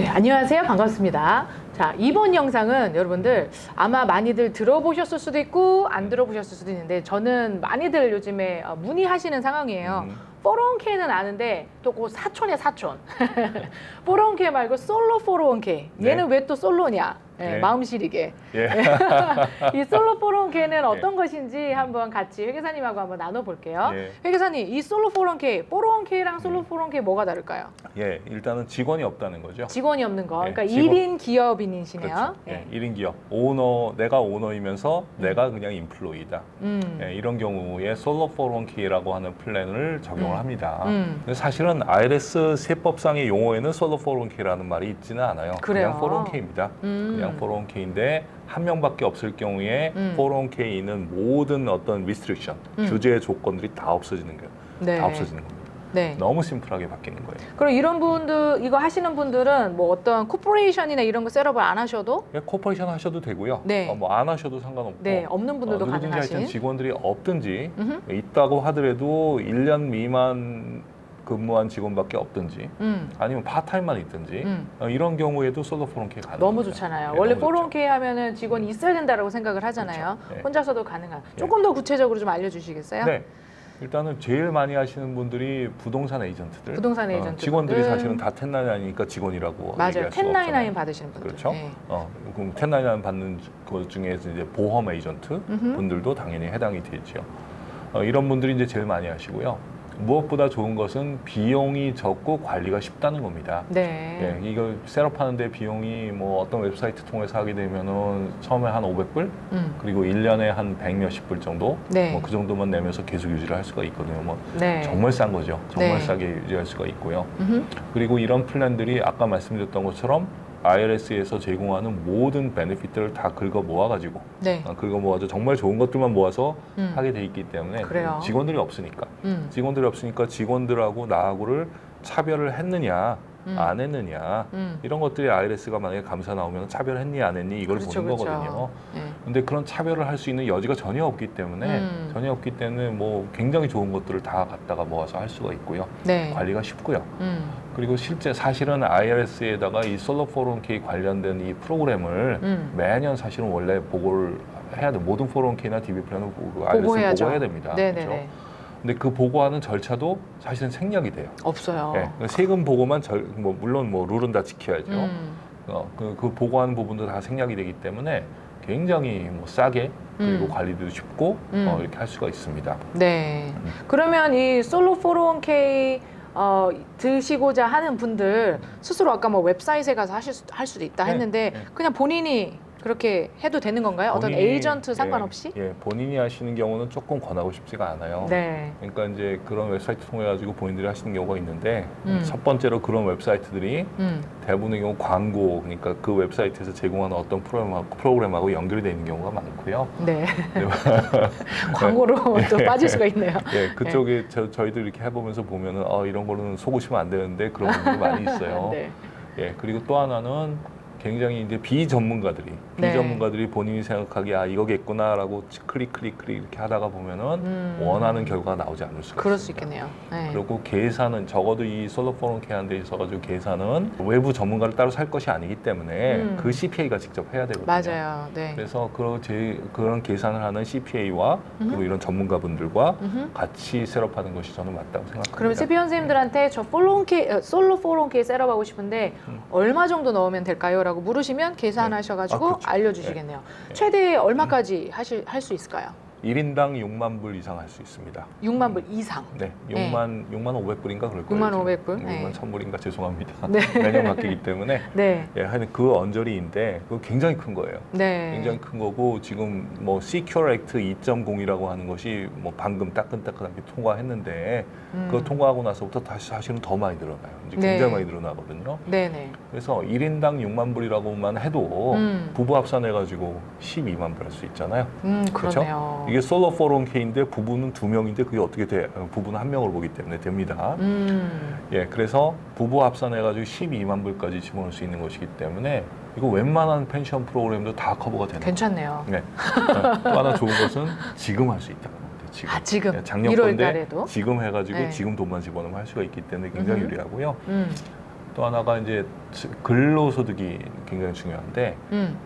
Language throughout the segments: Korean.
네, 안녕하세요. 반갑습니다. 자, 이번 영상은 여러분들 아마 많이들 들어보셨을 수도 있고 안 들어보셨을 수도 있는데 저는 많이들 요즘에 문의하시는 상황이에요. 401k는 아는데 또 그 사촌이야, 사촌. 401k 말고 솔로 401k. 얘는 왜 또 솔로냐? 네, 마음 시리게. 예. 이 솔로 401k는 어떤 것인지 한번 같이 회계사님하고 한번 나눠볼게요. 회계사님, 이 솔로 401k, 401k랑 솔로 401k 뭐가 다를까요? 예, 일단은 직원이 없다는 거죠. 직원이 없는 거. 그러니까 직원. 1인 기업인이시네요. 그렇죠. 예, 1인 기업. 내가 오너이면서 내가 그냥 인플로이다. 예, 이런 경우에 솔로 401k라고 하는 플랜을 적용을 합니다. 근데 사실은 IRS 세법상의 용어에는 솔로 401k라는 말이 있지는 않아요. 그래요? 그냥 401k입니다. 그냥 401k인데 한 명밖에 없을 경우에 401k는 모든 어떤 restriction, 규제 조건들이 다 없어지는 거예요. 네. 다 없어지는 겁니다. 네. 너무 심플하게 바뀌는 거예요. 그럼 이런 분들, 이거 하시는 분들은 뭐 어떤 코퍼레이션이나 이런 거 셋업을 안 하셔도? 예, 코퍼레이션 하셔도 되고요. 네. 뭐 안 하셔도 상관없고. 네, 없는 분들도 누구든지 가능하신? 하여튼 직원들이 없든지 있다고 하더라도 1년 미만 근무한 직원밖에 없든지 아니면 파타임만 있든지 이런 경우에도 솔로 401k 가능합니다. 너무 좋잖아요. 네, 원래 너무 좋죠. 401k 하면은 직원이 있어야 된다고 생각을 하잖아요. 그렇죠. 네. 혼자서도 가능한. 조금 더 구체적으로 좀 알려주시겠어요? 네. 일단은 제일 많이 하시는 분들이 부동산 에이전트들. 부동산 에이전트 직원들이 사실은 다 1099니까 직원이라고 맞아요. 얘기할 수가 1099 없잖아요. 받으시는 분들. 그렇죠. 네. 그럼 1099 받는 것 중에서 이제 보험 에이전트 분들도 당연히 해당이 되죠. 이런 분들이 이제 제일 많이 하시고요. 무엇보다 좋은 것은 비용이 적고 관리가 쉽다는 겁니다. 네. 예, 이거 셋업하는데 비용이 뭐 어떤 웹사이트 통해서 하게 되면은 처음에 한 500불, 그리고 1년에 한 100 몇십 불 정도, 네. 뭐 그 정도만 내면서 계속 유지를 할 수가 있거든요. 뭐 네. 정말 싼 거죠. 정말 네. 싸게 유지할 수가 있고요. 그리고 이런 플랜들이 아까 말씀드렸던 것처럼 IRS에서 제공하는 모든 베네핏들을 다 긁어 모아가지고 네. 긁어 모아서 정말 좋은 것들만 모아서 하게 돼 있기 때문에 그래요. 직원들이 없으니까 직원들이 없으니까 직원들하고 나하고를 차별을 했느냐 안 했느냐 이런 것들이 IRS가 만약에 감사 나오면 차별했니 안 했니 이걸 그렇죠, 보는 그렇죠. 거거든요. 네. 근데 그런 차별을 할 수 있는 여지가 전혀 없기 때문에 뭐 굉장히 좋은 것들을 다 갖다가 모아서 할 수가 있고요. 네. 관리가 쉽고요. 그리고 실제 사실은 IRS에다가 이 솔로 401k 관련된 이 프로그램을 매년 사실은 원래 보고를 해야 돼. 모든 401k나 DB 플랜을 IRS에 보고해야 됩니다. 네네네. 그렇죠? 근데 그 보고하는 절차도 사실은 생략이 돼요. 없어요. 네, 세금 보고만 물론 뭐 룰은 다 지켜야죠. 그 보고하는 부분도 다 생략이 되기 때문에 굉장히 뭐 싸게 그리고 관리도 쉽고 이렇게 할 수가 있습니다. 네. 그러면 이 솔로 401k 드시고자 하는 분들 스스로 아까 뭐 웹사이트에 가서 할 수도 있다 했는데 그냥 본인이 그렇게 해도 되는 건가요? 어떤 에이전트 상관없이? 본인이 하시는 경우는 조금 권하고 싶지가 않아요. 네. 그러니까 이제 그런 웹사이트 통해 가지고 본인들이 하시는 경우가 있는데 첫 번째로 그런 웹사이트들이 대부분의 경우 광고, 그러니까 그 웹사이트에서 제공하는 어떤 프로그램하고 연결이 되어 있는 경우가 많고요. 네. 광고로 또 빠질 수가 있네요. 그쪽에 저희들 이렇게 해보면서 보면은 이런 거는 속으시면 안 되는데 그런 부분이 많이 있어요. 네. 그리고 또 하나는 굉장히 이제 비전문가들이 본인이 생각하기에 이거겠구나라고 클릭 이렇게 하다가 보면은 원하는 결과가 나오지 않을 수가 그럴 수 있습니다. 있겠네요. 네. 그리고 계산은 적어도 이 솔로 401k 하는 데 있어가지고 계산은 외부 전문가를 따로 살 것이 아니기 때문에 그 CPA가 직접 해야 되거든요. 맞아요. 네. 그래서 그런 계산을 하는 CPA와 그리고 이런 전문가분들과 같이 셋업하는 것이 저는 맞다고 생각합니다. 그럼 CPA 선생님들한테 저 솔로 401k 셋업하고 싶은데 얼마 정도 넣으면 될까요? 라고 물으시면 계산하셔가지고 그렇죠. 알려주시겠네요. 최대 얼마까지 할 수 있을까요? 1인당 6만 불 이상 할 수 있습니다. 6만 불 이상. 네, 6만 500불인가 그럴 거예요. 6만 500불. 6만 1000불인가 죄송합니다. 네. 매년 바뀌기 때문에 네. 하여튼 그 언저리인데 그거 굉장히 큰 거예요. 네. 굉장히 큰 거고 지금 뭐 Secure Act 2.0이라고 하는 것이 뭐 방금 따끈따끈하게 통과했는데 그거 통과하고 나서부터 다시 사실은 더 많이 늘어나요. 이제 굉장히 많이 늘어나거든요. 네네. 그래서 1인당 6만 불이라고만 해도 부부 합산해가지고 12만 불 할 수 있잖아요. 그러네요. 이게 솔로 401k인데 부부는 2명인데 그게 어떻게 돼? 부부는 1명으로 보기 때문에 됩니다. 그래서 부부 합산해가지고 12만 불까지 집어넣을 수 있는 것이기 때문에 이거 웬만한 펜션 프로그램도 다 커버가 되는 괜찮네요. 거예요. 또 하나 좋은 것은 지금 할 수 있다는 겁니다. 지금. 지금? 작년 1월 건데 달에도? 지금 해가지고 네. 지금 돈만 집어넣으면 할 수가 있기 때문에 굉장히 유리하고요. 음. 또 하나가 이제 근로소득이 굉장히 중요한데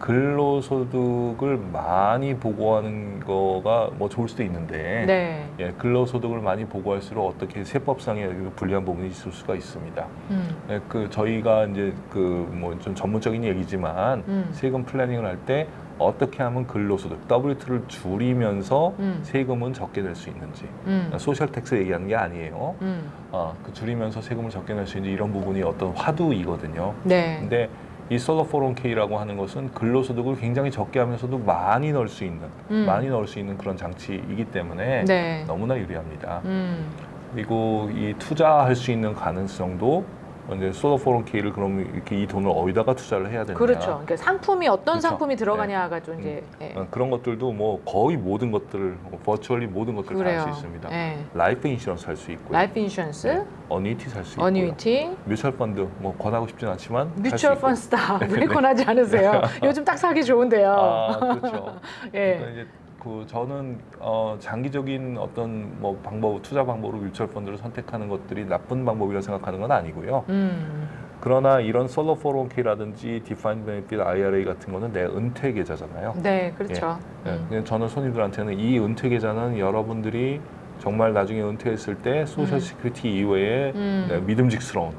근로소득을 많이 보고하는 거가 뭐 좋을 수도 있는데 네. 예, 근로소득을 많이 보고할수록 어떻게 세법상의 불리한 부분이 있을 수가 있습니다. 예, 그 저희가 이제 그 뭐 좀 전문적인 얘기지만 세금 플래닝을 할 때 어떻게 하면 근로소득 W2를 줄이면서 세금은 적게 낼 수 있는지 소셜 텍스 얘기하는 게 아니에요. 그 줄이면서 세금을 적게 낼 수 있는지 이런 부분이 어떤 화두이거든요. 네. 근데 이 솔로 401k라고 하는 것은 근로소득을 굉장히 적게 하면서도 많이 넣을 수 있는 많이 넣을 수 있는 그런 장치이기 때문에 네. 너무나 유리합니다. 그리고 이 투자할 수 있는 가능성도 이제 솔로 401k를 그럼 이렇게 이 돈을 어디다가 투자를 해야 되느냐. 그렇죠. 그러니까 상품이 어떤 그렇죠. 상품이 들어가냐가 좀 이제 그런 것들도 뭐 거의 모든 것들을 버추얼리 모든 것들을 다 할 수 그래요. 있습니다. 네. 라이프 인슈런스 할 수 있고요. 라이프 인슈런스, 어니티 살 수 있고요. 어니티, 뮤추얼 펀드 뭐 권하고 싶진 않지만 뮤추얼 펀스다. 왜 권하지 않으세요? 요즘 딱 사기 좋은데요. 아, 그렇죠. 예. 그러니까 이제 저는 장기적인 어떤 뭐 방법, 투자 방법으로 뮤추얼 펀드를 선택하는 것들이 나쁜 방법이라 생각하는 건 아니고요. 그러나 이런 솔로 401k라든지 디파인드 베네핏 IRA 같은 거는 내 은퇴 계좌잖아요. 네, 그렇죠. 그냥 저는 손님들한테는 이 은퇴 계좌는 여러분들이 정말 나중에 은퇴했을 때 소셜 시큐리티 이외에 믿음직스러운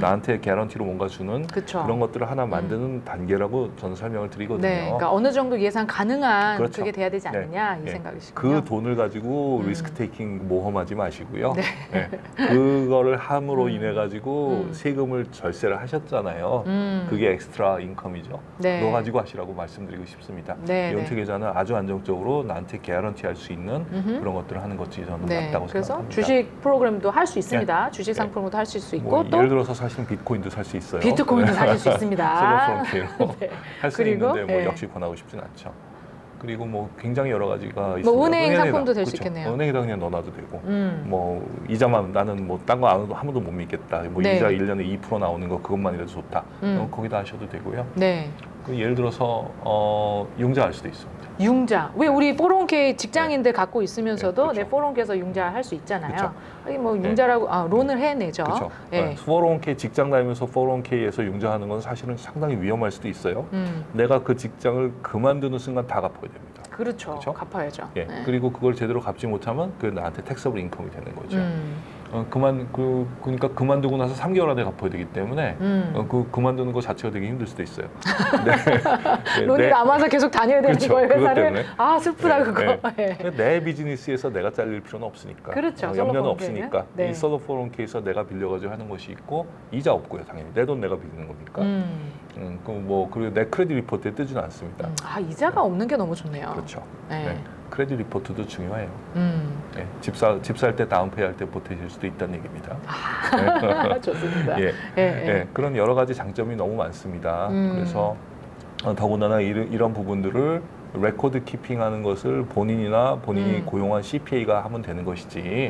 나한테 개런티로 뭔가 주는 그쵸. 그런 것들을 하나 만드는 단계라고 저는 설명을 드리거든요. 네, 그러니까 어느 정도 예상 가능한 그렇죠. 그게 돼야 되지 않느냐 이 생각이시군요. 그 돈을 가지고 리스크 테이킹 모험하지 마시고요. 네. 그거를 함으로 인해 가지고 세금을 절세를 하셨잖아요. 그게 엑스트라 인컴이죠. 네. 그거 가지고 하시라고 말씀드리고 싶습니다. 네, 이 은퇴 네. 계좌는 아주 안정적으로 나한테 개런티 할 수 있는 그런 것들을 하는 것이 저는 네, 맞다고 그래서 생각합니다. 주식 프로그램도 할 수 있습니다. 주식 상품도 하실 수 있고 뭐 또 예를 들어서 사실 비트코인도 살 수 있어요. 비트코인도 사실 수 있습니다. 솔로 네. 할 수 그리고, 있는데 뭐 네. 역시 권하고 싶진 않죠. 그리고 뭐 굉장히 여러 가지가 있습니다. 뭐 은행 은행에다, 상품도 될 수 그렇죠. 있겠네요. 은행에다 그냥 넣어놔도 되고 뭐 이자만 나는 뭐 딴 거 아무도 못 믿겠다. 뭐 네. 이자 1년에 2% 나오는 거 그것만이라도 좋다. 거기다 하셔도 되고요. 네. 그 예를 들어서 융자할 수도 있습니다. 융자. 왜 우리 401k 직장인들 갖고 있으면서도 네, 그렇죠. 내 401k에서 융자할 수 있잖아요. 그렇죠. 하긴 뭐 융자라고 론을 해내죠. 그렇죠. 예. 401k 직장 다니면서 401k에서 융자하는 건 사실은 상당히 위험할 수도 있어요. 내가 그 직장을 그만두는 순간 다 갚아야 됩니다. 그렇죠. 그렇죠? 갚아야죠. 예. 네. 그리고 그걸 제대로 갚지 못하면 그 나한테 택서블 인컴이 되는 거죠. 그러니까 그만두고 나서 3개월 안에 갚아야 되기 때문에 그만두는 거 자체가 되게 힘들 수도 있어요. 네. 론이 남아서 계속 다녀야 되는 그렇죠. 거예요, 그것 회사를. 때문에. 아, 슬프다 네, 그거. 네. 예. 내 비즈니스에서 내가 잘릴 필요는 없으니까. 그렇죠. 염려는 솔로 없으니까. 401k 는. 네. 이 솔로 401k에서 내가 빌려가지고 하는 것이 있고 이자 없고요, 당연히. 내 돈 내가 빌리는 거니까. 그리고 내 크레딧 리포트에 뜨지는 않습니다. 아, 이자가 없는 게 너무 좋네요. 그렇죠. 네. 네. 크레딧 리포트도 중요해요. 네. 집 살 때 다운페이 할 때 보태실 수도 있다는 얘기입니다. 좋습니다. 예. 예, 예. 예, 그런 여러 가지 장점이 너무 많습니다. 그래서 더군다나 이런 부분들을 레코드 키핑하는 것을 본인이 고용한 CPA가 하면 되는 것이지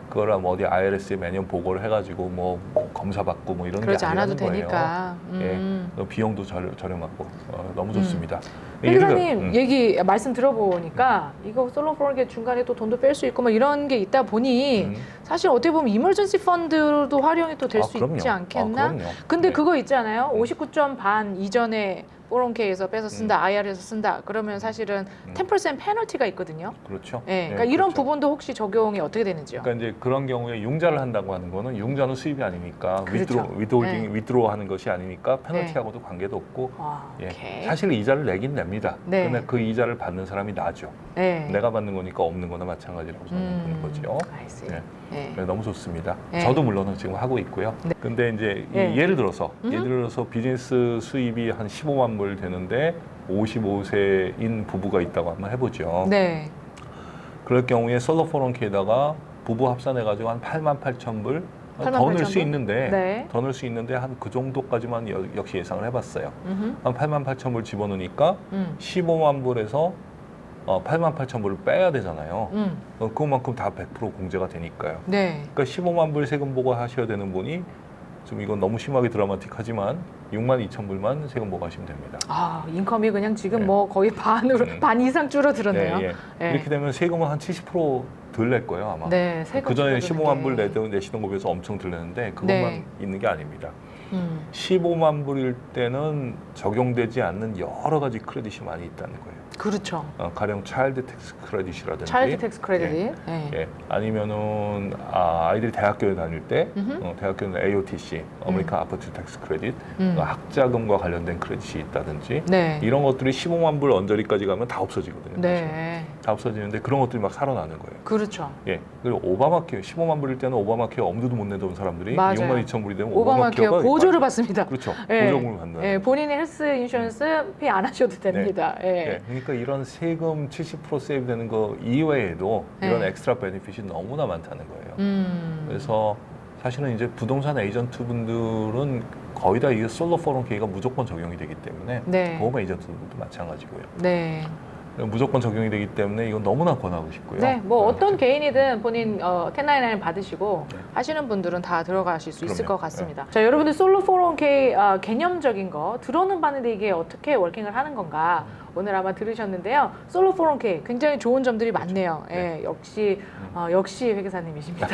그거랑 뭐 어디 IRS에 매년 보고를 해가지고 뭐 검사받고 뭐 이런 게 그러지 아니라는 않아도 거예요. 되니까. 예, 비용도 저렴하고 너무 좋습니다. 회장님 얘기 말씀 들어보니까 이거 솔로 401k 중간에 또 돈도 뺄 수 있고 뭐 이런 게 있다 보니 사실 어떻게 보면 이머전시 펀드도 활용이 또 될 수 그럼요. 있지 않겠나? 그럼요. 근데 네. 그거 있잖아요. 59점 반 이전에 401k에서 빼서 쓴다, IR에서 쓴다. 그러면 사실은 10% 페널티가 있거든요. 그렇죠. 예, 그러니까 이런 그렇죠. 부분도 혹시 적용이 어떻게 되는지요? 그러니까 이제 그런 경우에 융자를 한다고 하는 거는 융자는 수입이 아니니까 그렇죠. 위드로 하는 것이 아니니까 페널티하고도 관계도 없고 오케이. 사실 이자를 내긴 냅니다. 네. 근데 그 이자를 받는 사람이 나죠. 네. 내가 받는 거니까 없는 거나 마찬가지라고 저는 보는 거죠. I see. 네. 네. 네, 너무 좋습니다. 네. 저도 물론 지금 하고 있고요. 네. 근데 이제 네. 예를 들어서 비즈니스 수입이 한 15만 불 되는데 55세인 부부가 있다고 한번 해보죠. 네. 그럴 경우에 솔로 401k에다가 부부 합산해가지고 한 8만 8천 불 더 넣을 수 있는데 네. 더 넣을 수 있는데 한 그 정도까지만 역시 예상을 해봤어요. 한 8만 8천 불 집어넣으니까 15만 불에서 8만 8천 불을 빼야 되잖아요. 그만큼 다 100% 공제가 되니까요. 네. 그러니까 15만 불 세금 보고하셔야 되는 분이 좀 이건 너무 심하게 드라마틱하지만 6만 2천 불만 세금 보고하시면 됩니다. 아, 인컴이 그냥 지금 네. 뭐 거의 반으로 반 이상 줄어들었네요. 네, 예. 네. 이렇게 되면 세금은 한 70% 덜 낼 거예요 아마. 네, 세금 그 전에 줄어드는 15만 게. 불 내시던 거 비해서 엄청 덜 내는데 그것만 네. 있는 게 아닙니다. 음. 15만 불일 때는 적용되지 않는 여러 가지 크레딧이 많이 있다는 거예요. 그렇죠. 가령 차일드 텍스 크레딧이라든지 차일드 텍스 크레딧. 예. 예. 예. 아니면은 아이들이 대학교에 다닐 때 음흠. 대학교는 AOTC, 어메리칸 아퍼튜 텍스 크레딧, 음. 학자금과 관련된 크레딧이 있다든지 네. 이런 것들이 15만 불 언저리까지 가면 다 없어지거든요. 네. 다 없어지는데 그런 것들이 막 살아나는 거예요. 그렇죠. 예. 그리고 오바마 케어 15만 불일 때는 오바마 케어 엄두도 못 내던 사람들이 맞아요. 6만 2천 불이 되면 오바마 케어 보조를 받습니다. 그렇죠. 예. 보조금을 받는. 예, 본인의 헬스 인슈런스 페이 안 하셔도 됩니다. 예. 예, 그러니까 이런 세금 70% 세이브 되는 거 이외에도 이런 네. 엑스트라 베네핏이 너무나 많다는 거예요. 그래서 사실은 이제 부동산 에이전트 분들은 거의 다 이 솔로 401k가 무조건 적용이 되기 때문에 네. 보험 에이전트들도 마찬가지고요. 네. 무조건 적용이 되기 때문에 이건 너무나 권하고 싶고요. 네, 뭐 어떤 개인이든 본인 1099 받으시고 네. 하시는 분들은 다 들어가실 수 있을 그럼요. 것 같습니다. 자, 여러분들 솔로 401k 개념적인 거 들어는 봤는데 이게 어떻게 워킹을 하는 건가 오늘 아마 들으셨는데요. 솔로 401k 굉장히 좋은 점들이 많네요. 예, 역시 역시 회계사님이십니다.